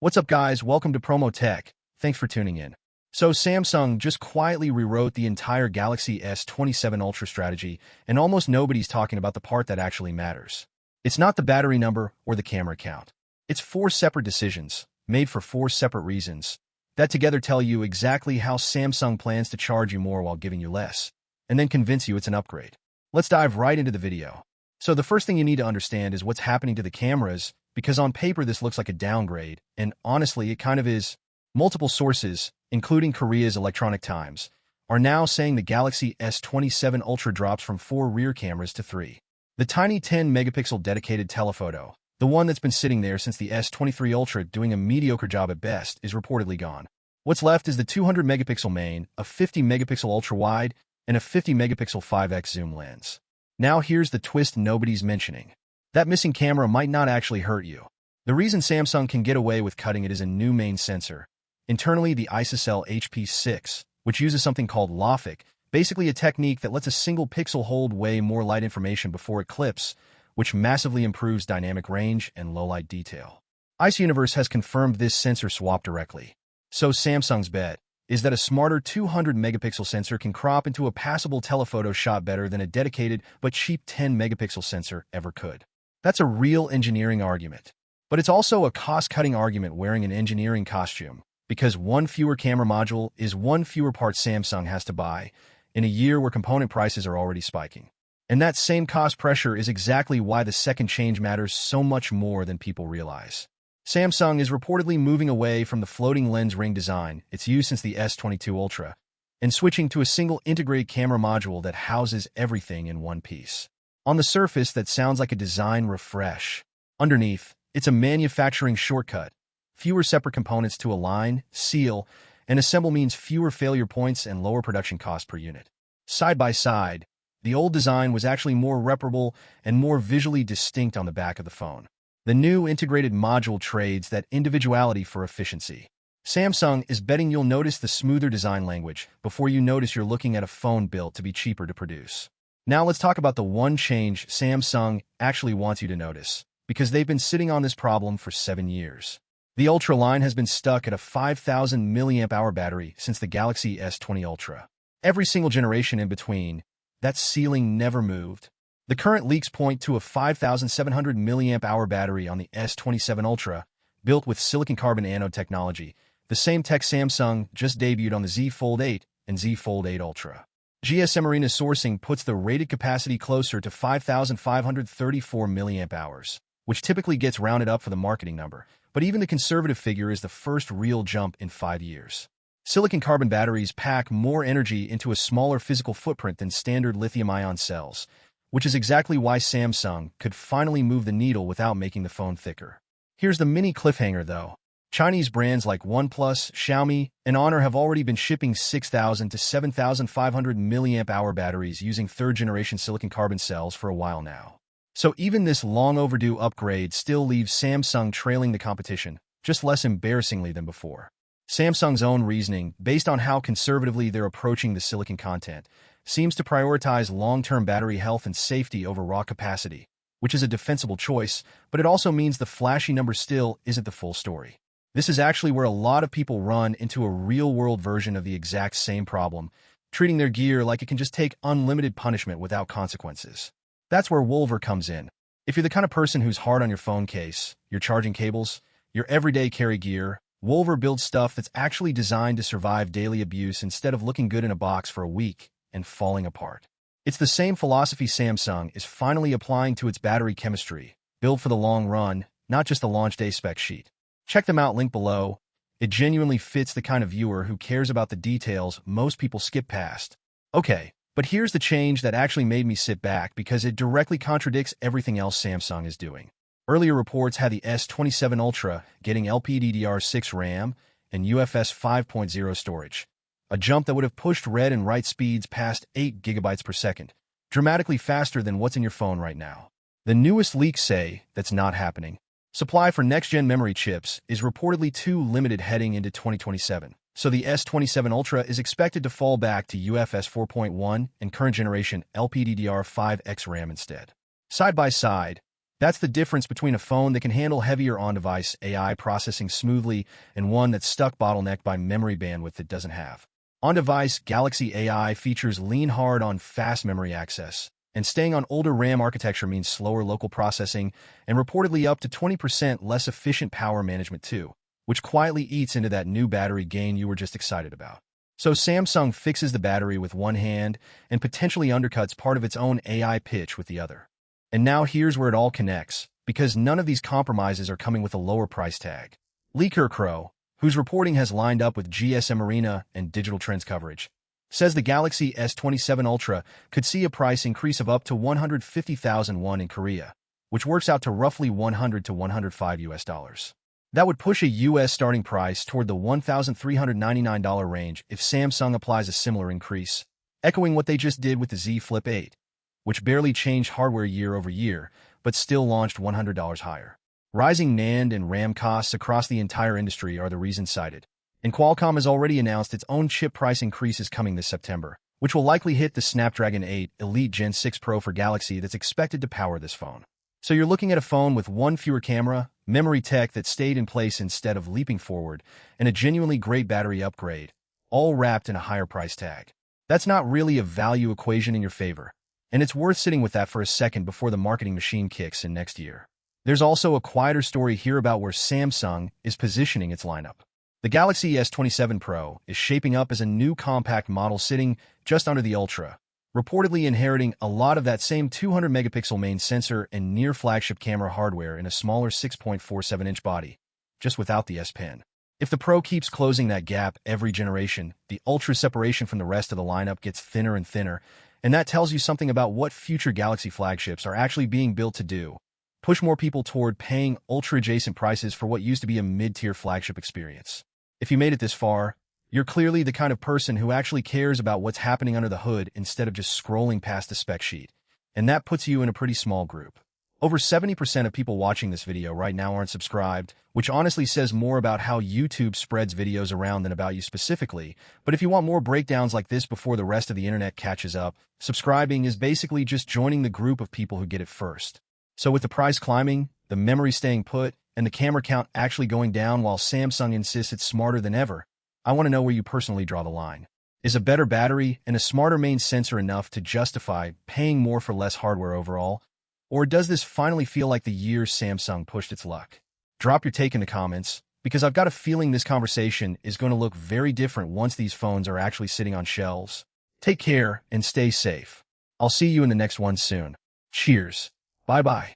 What's up, guys? Welcome to Promotech. Thanks for tuning in. So Samsung just quietly rewrote the entire Galaxy S27 Ultra strategy, and almost nobody's talking about the part that actually matters. It's not the battery number or the camera count. It's four separate decisions, made for four separate reasons, that together tell you exactly how Samsung plans to charge you more while giving you less, and then convince you it's an upgrade. Let's dive right into the video. So the first thing you need to understand is what's happening to the cameras, because on paper this looks like a downgrade, and honestly it kind of is. Multiple sources, including Korea's Electronic Times, are now saying the Galaxy S27 Ultra drops from 4 rear cameras to 3. The tiny 10-megapixel dedicated telephoto, the one that's been sitting there since the S23 Ultra doing a mediocre job at best, is reportedly gone. What's left is the 200-megapixel main, a 50-megapixel ultra-wide, and a 50-megapixel 5x zoom lens. Now here's the twist nobody's mentioning. That missing camera might not actually hurt you. The reason Samsung can get away with cutting it is a new main sensor. Internally, the ISOCELL HP6, which uses something called LAFIC, basically a technique that lets a single pixel hold way more light information before it clips, which massively improves dynamic range and low-light detail. ICE Universe has confirmed this sensor swap directly. So Samsung's bet is that a smarter 200-megapixel sensor can crop into a passable telephoto shot better than a dedicated but cheap 10-megapixel sensor ever could. That's a real engineering argument. But it's also a cost-cutting argument wearing an engineering costume, because one fewer camera module is one fewer part Samsung has to buy in a year where component prices are already spiking. And that same cost pressure is exactly why the second change matters so much more than people realize. Samsung is reportedly moving away from the floating lens ring design it's used since the S22 Ultra and switching to a single integrated camera module that houses everything in one piece. On the surface, that sounds like a design refresh. Underneath, it's a manufacturing shortcut. Fewer separate components to align, seal, and assemble means fewer failure points and lower production costs per unit. Side by side, the old design was actually more reparable and more visually distinct on the back of the phone. The new integrated module trades that individuality for efficiency. Samsung is betting you'll notice the smoother design language before you notice you're looking at a phone built to be cheaper to produce. Now let's talk about the one change Samsung actually wants you to notice, because they've been sitting on this problem for 7 years. The Ultra line has been stuck at a 5,000 mAh battery since the Galaxy S20 Ultra. Every single generation in between, that ceiling never moved. The current leaks point to a 5,700 mAh battery on the S27 Ultra, built with silicon carbon anode technology, the same tech Samsung just debuted on the Z Fold 8 and Z Fold 8 Ultra. GSM Arena sourcing puts the rated capacity closer to 5,534 mAh, which typically gets rounded up for the marketing number, but even the conservative figure is the first real jump in 5 years. Silicon carbon batteries pack more energy into a smaller physical footprint than standard lithium-ion cells, which is exactly why Samsung could finally move the needle without making the phone thicker. Here's the mini cliffhanger, though. Chinese brands like OnePlus, Xiaomi, and Honor have already been shipping 6,000 to 7,500 mAh batteries using third-generation silicon carbon cells for a while now. So even this long-overdue upgrade still leaves Samsung trailing the competition, just less embarrassingly than before. Samsung's own reasoning, based on how conservatively they're approaching the silicon content, seems to prioritize long-term battery health and safety over raw capacity, which is a defensible choice, but it also means the flashy number still isn't the full story. This is actually where a lot of people run into a real-world version of the exact same problem, treating their gear like it can just take unlimited punishment without consequences. That's where Wolver comes in. If you're the kind of person who's hard on your phone case, your charging cables, your everyday carry gear, Wolver builds stuff that's actually designed to survive daily abuse instead of looking good in a box for a week and falling apart. It's the same philosophy Samsung is finally applying to its battery chemistry, built for the long run, not just the launch day spec sheet. Check them out, link below. It genuinely fits the kind of viewer who cares about the details most people skip past. Okay, but here's the change that actually made me sit back because it directly contradicts everything else Samsung is doing. Earlier reports had the S27 Ultra getting LPDDR6 RAM and UFS 5.0 storage, a jump that would have pushed read and write speeds past 8 GB per second, dramatically faster than what's in your phone right now. The newest leaks say that's not happening. Supply for next-gen memory chips is reportedly too limited heading into 2027, so the S27 Ultra is expected to fall back to UFS 4.1 and current-generation LPDDR5X RAM instead. Side by side, That's the difference between a phone that can handle heavier on-device AI processing smoothly and one that's stuck bottlenecked by memory bandwidth it doesn't have. On-device, Galaxy AI features lean hard on fast memory access, and staying on older RAM architecture means slower local processing and reportedly up to 20% less efficient power management too, which quietly eats into that new battery gain you were just excited about. So Samsung fixes the battery with one hand and potentially undercuts part of its own AI pitch with the other. And now here's where it all connects, because none of these compromises are coming with a lower price tag. Leaker Crow, whose reporting has lined up with GSM Arena and Digital Trends coverage, says the Galaxy S27 Ultra could see a price increase of up to 150,000 won in Korea, which works out to roughly 100 to 105 US dollars. That would push a US starting price toward the $1,399 range if Samsung applies a similar increase, echoing what they just did with the Z Flip 8, which barely changed hardware year over year, but still launched $100 higher. Rising NAND and RAM costs across the entire industry are the reasons cited, and Qualcomm has already announced its own chip price increases coming this September, which will likely hit the Snapdragon 8 Elite Gen 6 Pro for Galaxy that's expected to power this phone. So you're looking at a phone with one fewer camera, memory tech that stayed in place instead of leaping forward, and a genuinely great battery upgrade, all wrapped in a higher price tag. That's not really a value equation in your favor, and it's worth sitting with that for a second before the marketing machine kicks in next year. There's also a quieter story here about where Samsung is positioning its lineup. The Galaxy S27 Pro is shaping up as a new compact model sitting just under the Ultra, reportedly inheriting a lot of that same 200-megapixel main sensor and near-flagship camera hardware in a smaller 6.47-inch body, just without the S Pen. If the Pro keeps closing that gap every generation, the Ultra's separation from the rest of the lineup gets thinner and thinner, and that tells you something about what future Galaxy flagships are actually being built to do: push more people toward paying Ultra-adjacent prices for what used to be a mid-tier flagship experience. If you made it this far, you're clearly the kind of person who actually cares about what's happening under the hood instead of just scrolling past the spec sheet, and that puts you in a pretty small group. Over 70% of people watching this video right now aren't subscribed, which honestly says more about how YouTube spreads videos around than about you specifically. But if you want more breakdowns like this before the rest of the internet catches up, subscribing is basically just joining the group of people who get it first. So with the price climbing, the memory staying put, and the camera count actually going down while Samsung insists it's smarter than ever, I want to know where you personally draw the line. Is a better battery and a smarter main sensor enough to justify paying more for less hardware overall? Or does this finally feel like the year Samsung pushed its luck? Drop your take in the comments, because I've got a feeling this conversation is going to look very different once these phones are actually sitting on shelves. Take care and stay safe. I'll see you in the next one soon. Cheers. Bye-bye.